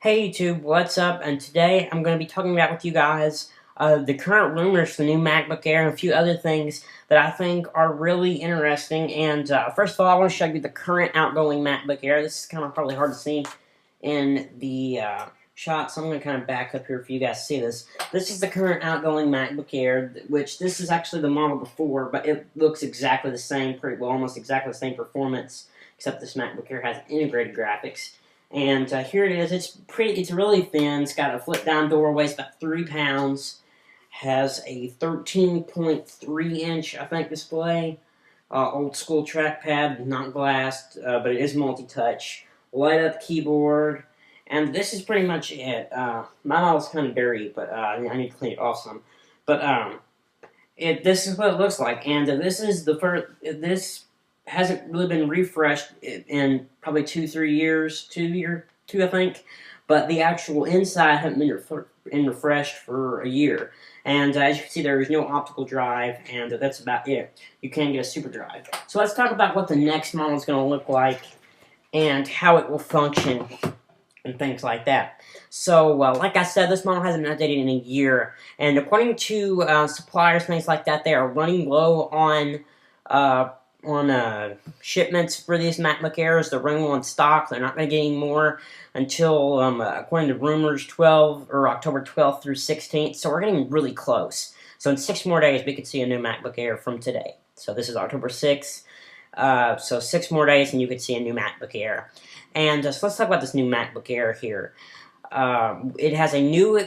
Hey YouTube, what's up? And today I'm going to be talking about with you guys the current rumors for the new MacBook Air and a few other things that I think are really interesting. And first of all, I want to show you the current outgoing MacBook Air. This is kind of probably hard to see in the shot, so I'm going to kind of back up here for you guys to see this. This is the current outgoing MacBook Air, which this is actually the model before, but it looks exactly the same, pretty well, almost exactly the same performance, except this MacBook Air has integrated graphics. And here it is. It's really thin. It's got a flip-down door. Weighs about 3 pounds. Has a 13.3-inch, I think, display. Old school trackpad, not glassed, but it is multi-touch. Light-up keyboard, and this is pretty much it. My model's kind of dirty, but I need to clean it off some. But this is what it looks like, and this is the first. This hasn't really been refreshed in probably 2-3 years, two I think, but the actual inside hasn't been refreshed for a year. And as you can see, there is no optical drive, and that's about it. You can get a super drive. So let's talk about what the next model is going to look like and how it will function and things like that. So, like I said, this model hasn't been updated in a year, and according to suppliers, things like that, they are running low on shipments for these MacBook Airs. They're running low on stock. They're not going to get any more until, according to rumors, October 12th through 16th. So we're getting really close. So in 6 more days, we could see a new MacBook Air from today. So this is October 6th. So 6 more days, and you could see a new MacBook Air. And so let's talk about this new MacBook Air here. It has a new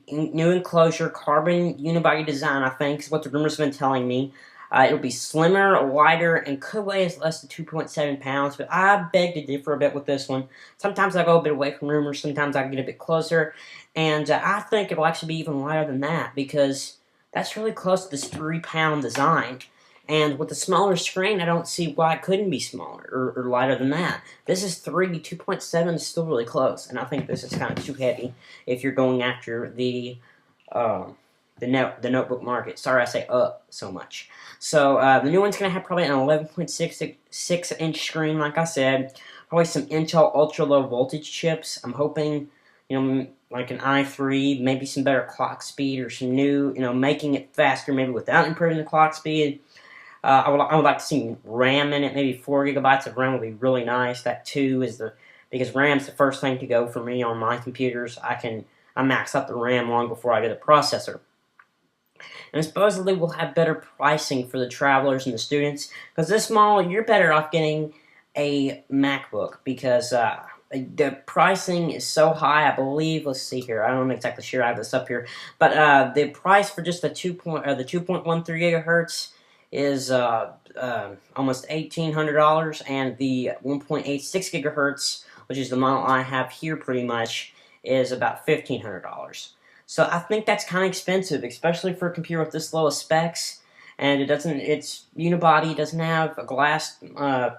enclosure, carbon unibody design, I think, is what the rumors have been telling me. It'll be slimmer, lighter, and could weigh less than 2.7 pounds, but I beg to differ a bit with this one. Sometimes I go a bit away from rumors, sometimes I get a bit closer, and I think it'll actually be even lighter than that, because that's really close to this 3-pound design. And with the smaller screen, I don't see why it couldn't be smaller or lighter than that. This is 2.7 is still really close, and I think this is kind of too heavy if you're going after the notebook market. Sorry I say so much. So the new one's going to have probably an 11.66-inch screen, like I said. Probably some Intel ultra-low voltage chips. I'm hoping, like an i3, maybe some better clock speed or some new, making it faster, maybe without improving the clock speed. I would like to see RAM in it. Maybe 4 gigabytes of RAM would be really nice. That too is because RAM's the first thing to go for me on my computers. I max out the RAM long before I get the processor. And supposedly we'll have better pricing for the travelers and the students, because this model, you're better off getting a MacBook, because the pricing is so high. I believe, let's see here, I'm not exactly sure, I have this up here, but the price for just the 2.13 gigahertz is almost $1,800, and the 1.86 gigahertz, which is the model I have here pretty much, is about $1,500. So I think that's kind of expensive, especially for a computer with this low of specs. And it's unibody, doesn't have a glass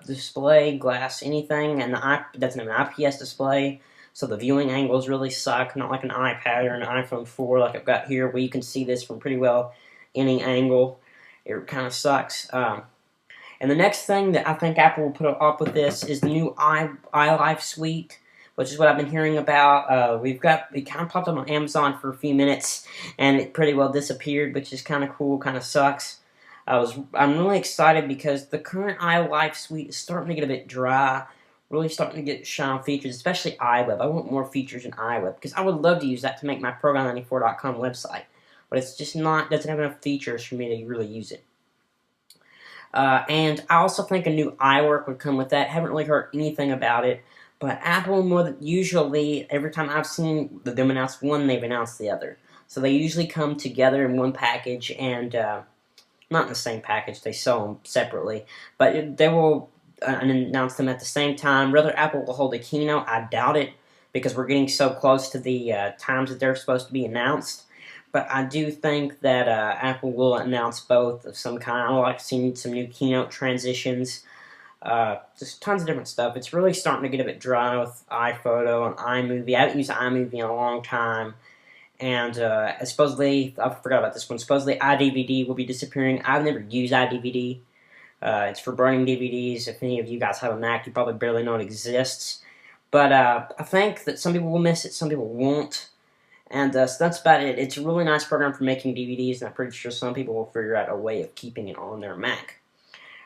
display, glass anything, and it doesn't have an IPS display. So the viewing angles really suck, not like an iPad or an iPhone 4 like I've got here, where you can see this from pretty well any angle. It kind of sucks. And the next thing that I think Apple will put up with this is the new iLife suite, which is what I've been hearing about. It kind of popped up on Amazon for a few minutes, and it pretty well disappeared, which is kind of cool, kind of sucks. I'm really excited because the current iLife suite is starting to get a bit dry, really starting to get shy on features, especially iWeb. I want more features in iWeb, because I would love to use that to make my Program94.com website, but it's just doesn't have enough features for me to really use it. And I also think a new iWork would come with that. Haven't really heard anything about it. But Apple, more than usually, every time I've seen them announce one, they've announced the other. So they usually come together in one package, and not in the same package, they sell them separately. But they will announce them at the same time. Whether Apple will hold a keynote, I doubt it, because we're getting so close to the times that they're supposed to be announced. But I do think that Apple will announce both of some kind. I would like to see some new keynote transitions. Just tons of different stuff. It's really starting to get a bit dry with iPhoto and iMovie. I haven't used iMovie in a long time. And supposedly, I forgot about this one, supposedly iDVD will be disappearing. I've never used iDVD. It's for burning DVDs. If any of you guys have a Mac, you probably barely know it exists. But I think that some people will miss it, some people won't. And so that's about it. It's a really nice program for making DVDs, and I'm pretty sure some people will figure out a way of keeping it on their Mac.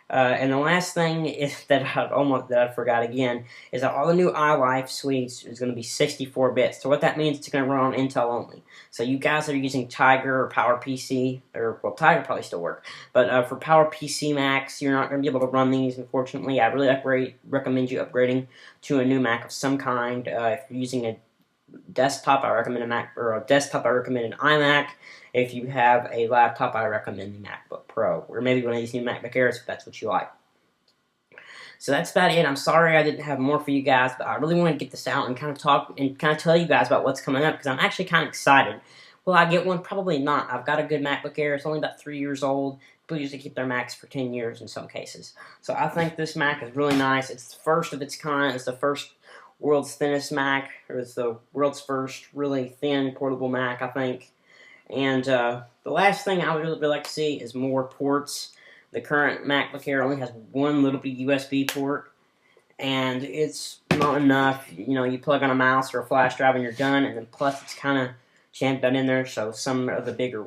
And the last thing is that I forgot again is that all the new iLife suites is going to be 64 bits. So what that means, it's going to run on Intel only. So you guys that are using Tiger or PowerPC, or well, Tiger probably still work, but for PowerPC Macs, you're not going to be able to run these. Unfortunately, I really recommend you upgrading to a new Mac of some kind. If you're using a desktop, I recommend a Mac, or a desktop, I recommend an iMac. If you have a laptop, I recommend the MacBook Pro, or maybe one of these new MacBook Airs if that's what you like. So that's about it. I'm sorry I didn't have more for you guys, but I really wanted to get this out and kind of talk and kind of tell you guys about what's coming up, because I'm actually kind of excited. Will I get one? Probably not. I've got a good MacBook Air. It's only about 3 years old. People usually keep their Macs for 10 years in some cases. So I think this Mac is really nice. It's the first of its kind. It's the first world's thinnest Mac, or it's the world's first really thin portable Mac, I think. And the last thing I would really like to see is more ports. The current MacBook Air only has one little USB port, and it's not enough. You know, you plug on a mouse or a flash drive and you're done, and then plus it's kind of jammed down in there, so some of the bigger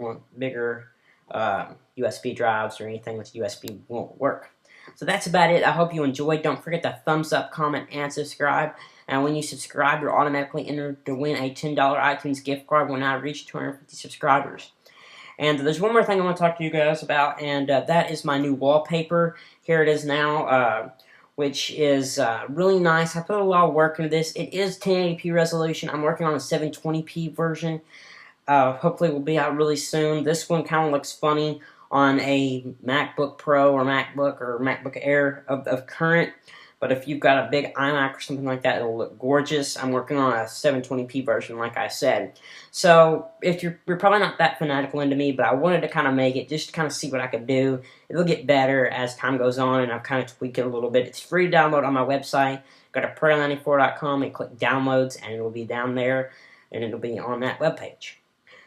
USB drives or anything with USB won't work. So that's about it. I hope you enjoyed. Don't forget to thumbs up, comment, and subscribe. And when you subscribe, you're automatically entered to win a $10 iTunes gift card when I reach 250 subscribers. And there's one more thing I want to talk to you guys about, and that is my new wallpaper. Here it is now, which is really nice. I put a lot of work into this. It is 1080p resolution. I'm working on a 720p version. Hopefully it will be out really soon. This one kind of looks funny on a MacBook Pro or MacBook Air of current. But if you've got a big iMac or something like that, it'll look gorgeous. I'm working on a 720p version, like I said. So if you're probably not that fanatical into me, but I wanted to kind of make it just to kind of see what I could do. It'll get better as time goes on, and I've kind of tweaked it a little bit. It's free to download on my website. Go to Prairie94.com and click downloads, and it'll be down there, and it'll be on that webpage.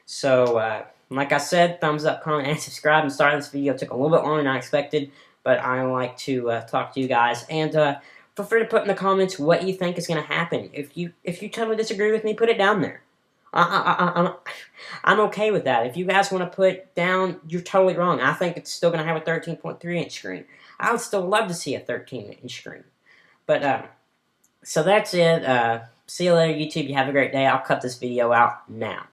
So, like I said, thumbs up, comment, and subscribe. I'm sorry this video took a little bit longer than I expected, but I like to talk to you guys. And feel free to put in the comments what you think is going to happen. If you totally disagree with me, put it down there. I'm okay with that. If you guys want to put down, you're totally wrong. I think it's still going to have a 13.3-inch screen. I would still love to see a 13-inch screen. But, so that's it. See you later, YouTube. You have a great day. I'll cut this video out now.